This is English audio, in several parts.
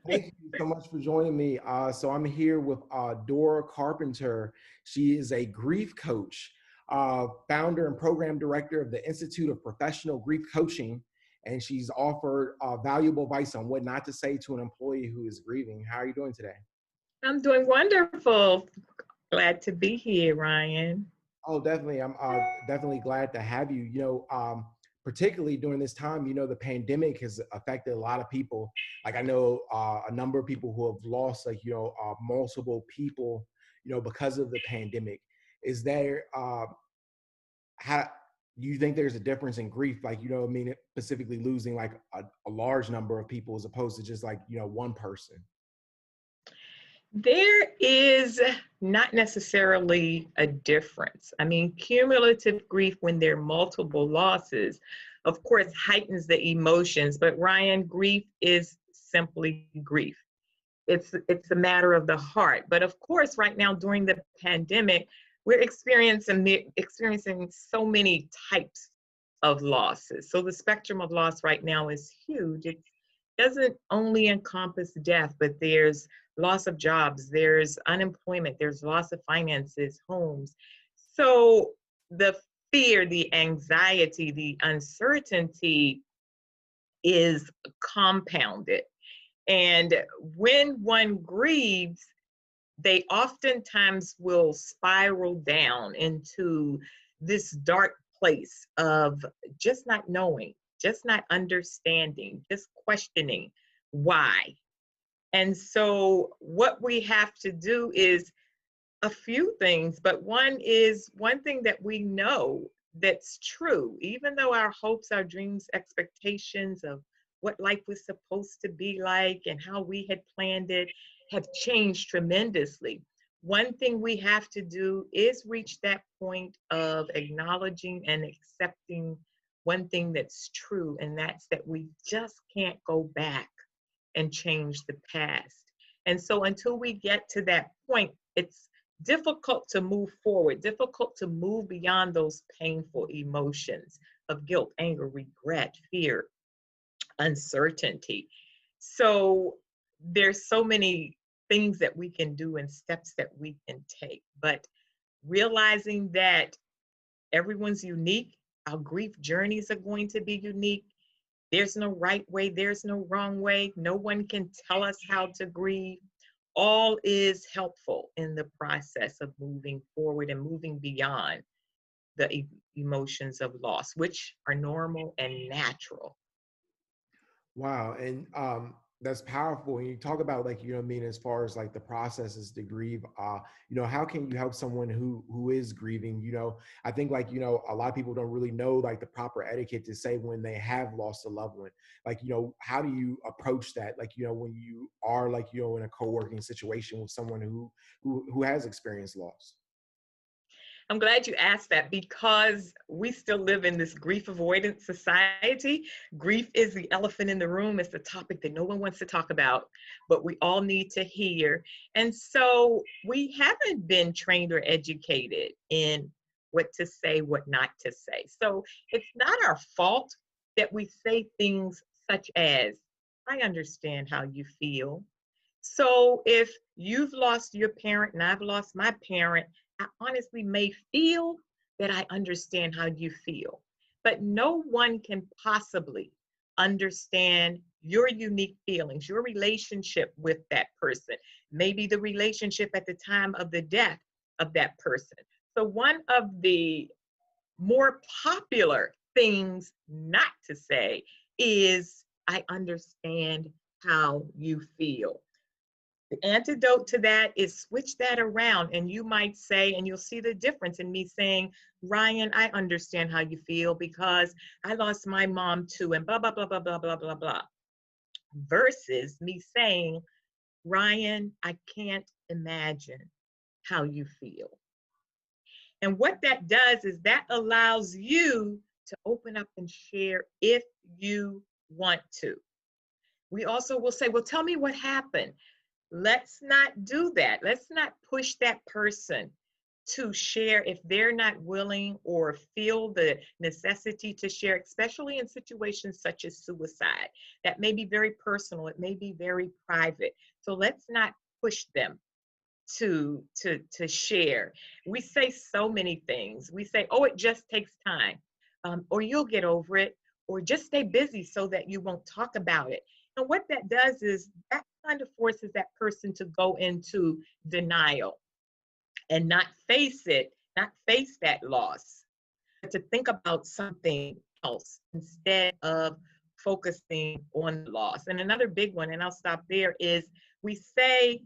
Thank you so much for joining me. So I'm here with Dora Carpenter. She is a grief coach, founder and program director of the Institute of Professional Grief Coaching, and she's offered valuable advice on what not to say to an employee who is grieving. How are you doing today? I'm doing wonderful. Glad to be here, Ryan. Oh, definitely. I'm definitely glad to have you. Particularly during this time, the pandemic has affected a lot of people. Like I know a number of people who have lost, multiple people, because of the pandemic. Is there, how do you think there's a difference in grief? Like, what I mean, specifically losing like a large number of people as opposed to just like, one person. There is not necessarily a difference. I mean, cumulative grief, when there are multiple losses, of course, heightens the emotions. But Ryan, grief is simply grief. It's a matter of the heart. But of course, right now during the pandemic, we're experiencing so many types of losses. So the spectrum of loss right now is huge. It doesn't only encompass death, but there's loss of jobs, there's unemployment, there's loss of finances, homes. So the fear, the anxiety, the uncertainty is compounded. And when one grieves, they oftentimes will spiral down into this dark place of just not knowing, just not understanding, just questioning why. And so, what we have to do is a few things, but one thing that we know that's true, even though our hopes, our dreams, expectations of what life was supposed to be like and how we had planned it have changed tremendously. One thing we have to do is reach that point of acknowledging and accepting one thing that's true, and that's that we just can't go back and change the past. And so until we get to that point, it's difficult to move forward, difficult to move beyond those painful emotions of guilt, anger, regret, fear, uncertainty. So there's so many things that we can do and steps that we can take, but realizing that everyone's unique, our grief journeys are going to be unique. There's no right way, there's no wrong way. No one can tell us how to grieve. All is helpful in the process of moving forward and moving beyond the emotions of loss, which are normal and natural. Wow. And that's powerful. And you talk about like, what I mean, as far as like the processes to grieve, how can you help someone who is grieving? I think like, a lot of people don't really know like the proper etiquette to say when they have lost a loved one. Like, how do you approach that? Like, when you are like, in a co-working situation with someone who has experienced loss. I'm glad you asked that because we still live in this grief avoidance society. Grief is the elephant in the room. It's the topic that no one wants to talk about, but we all need to hear. And so we haven't been trained or educated in what to say, what not to say. So it's not our fault that we say things such as, I understand how you feel. So if you've lost your parent and I've lost my parent, I honestly may feel that I understand how you feel, but no one can possibly understand your unique feelings, your relationship with that person, maybe the relationship at the time of the death of that person. So one of the more popular things not to say is, I understand how you feel. The antidote to that is switch that around, and you might say, and you'll see the difference in me saying, Ryan, I understand how you feel because I lost my mom too, and blah, blah, blah, blah, blah, blah, blah, blah. Versus me saying, Ryan, I can't imagine how you feel. And what that does is that allows you to open up and share if you want to. We also will say, well, tell me what happened. Let's not do that. Let's not push that person to share if they're not willing or feel the necessity to share, especially in situations such as suicide. That may be very personal, it may be very private. So let's not push them to share. We say so many things. We say, oh, it just takes time, or you'll get over it, or just stay busy so that you won't talk about it. And what that does is that kind of forces that person to go into denial and not face it, not face that loss, but to think about something else instead of focusing on the loss. And another big one, and I'll stop there, is we say,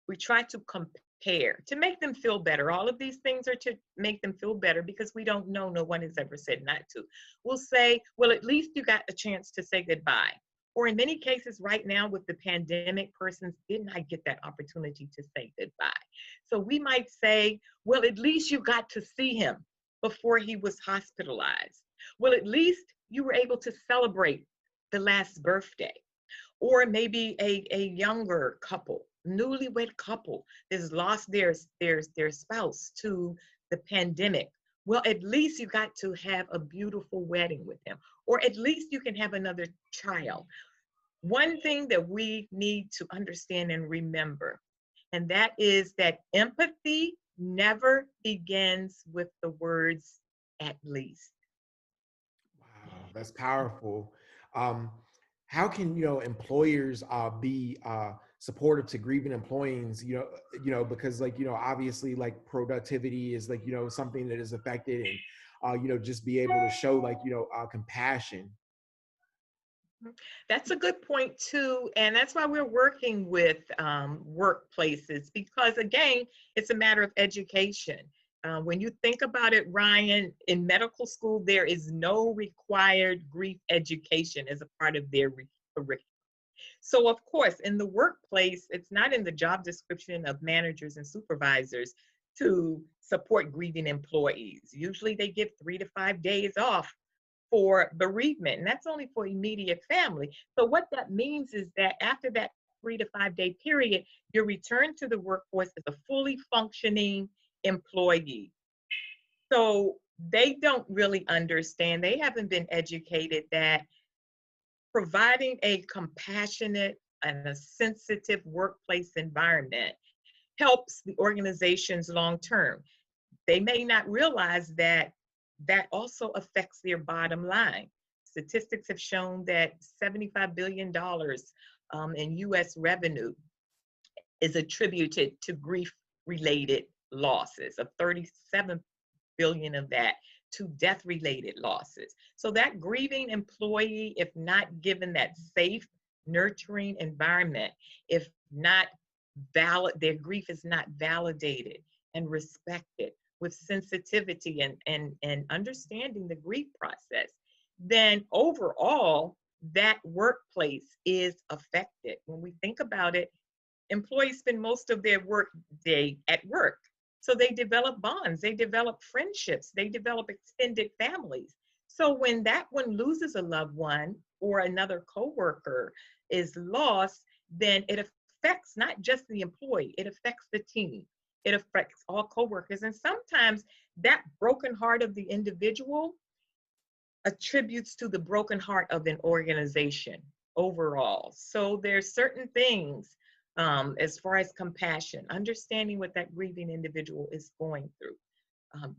we try to compare to make them feel better. All of these things are to make them feel better because we don't know. No one has ever said not to. We'll say, well, at least you got a chance to say goodbye. Or in many cases right now with the pandemic, persons did not get that opportunity to say goodbye. So we might say, well, at least you got to see him before he was hospitalized. Well, at least you were able to celebrate the last birthday. Or maybe a younger couple, newlywed couple has lost their spouse to the pandemic. Well, at least you got to have a beautiful wedding with him, or at least you can have another child. One thing that we need to understand and remember, and that is that empathy never begins with the words at least. Wow, that's powerful. Um, how can employers be supportive to grieving employees? Because like obviously like productivity is like something that is affected, and just be able to show like compassion. That's a good point too, and that's why we're working with workplaces, because again, it's a matter of education. When you think about it, Ryan, in medical school, there is no required grief education as a part of their curriculum. So of course, in the workplace, it's not in the job description of managers and supervisors to support grieving employees. Usually they give 3 to 5 days off for bereavement, and that's only for immediate family. So what that means is that after that 3 to 5 day period, you're returned to the workforce as a fully functioning employee. So they don't really understand, they haven't been educated that providing a compassionate and a sensitive workplace environment helps the organizations long term. They may not realize that that also affects their bottom line. Statistics have shown that $75 billion in US revenue is attributed to grief-related losses, of 37 billion of that to death-related losses. So that grieving employee, if not given that safe, nurturing environment, if not their grief is not validated and respected with sensitivity and understanding the grief process, then overall, that workplace is affected. When we think about it, employees spend most of their work day at work. So they develop bonds, they develop friendships, they develop extended families. So when that one loses a loved one or another coworker is lost, then it affects not just the employee, it affects the team. It affects all coworkers. And sometimes that broken heart of the individual attributes to the broken heart of an organization overall. So there's certain things as far as compassion, understanding what that grieving individual is going through.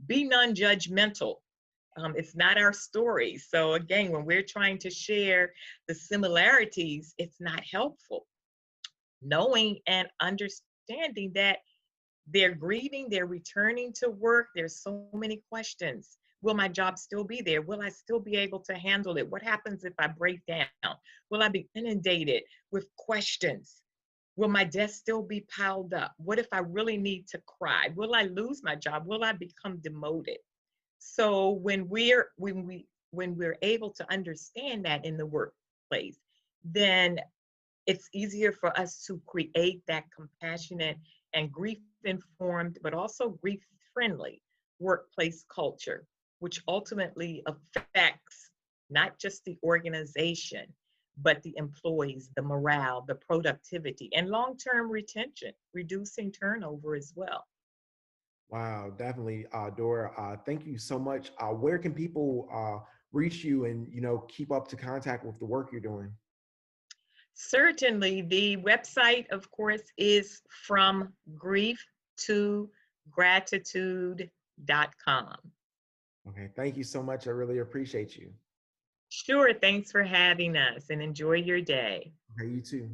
Be non-judgmental. It's not our story. So again, when we're trying to share the similarities, it's not helpful. Knowing and understanding that they're grieving, they're returning to work, there's so many questions. Will my job still be there? Will I still be able to handle it? What happens if I break down? Will I be inundated with questions? Will my desk still be piled up? What if I really need to cry? Will I lose my job? Will I become demoted? So when we're able to understand that in the workplace, then it's easier for us to create that compassionate and grief-informed, but also grief-friendly workplace culture, which ultimately affects not just the organization, but the employees, the morale, the productivity, and long-term retention, reducing turnover as well. Wow, definitely, Dora. Thank you so much. Where can people reach you and keep up to contact with the work you're doing? Certainly, the website, of course, is from grief to gratitude.com. Okay, thank you so much. I really appreciate you. Sure, thanks for having us and enjoy your day. Okay, you too.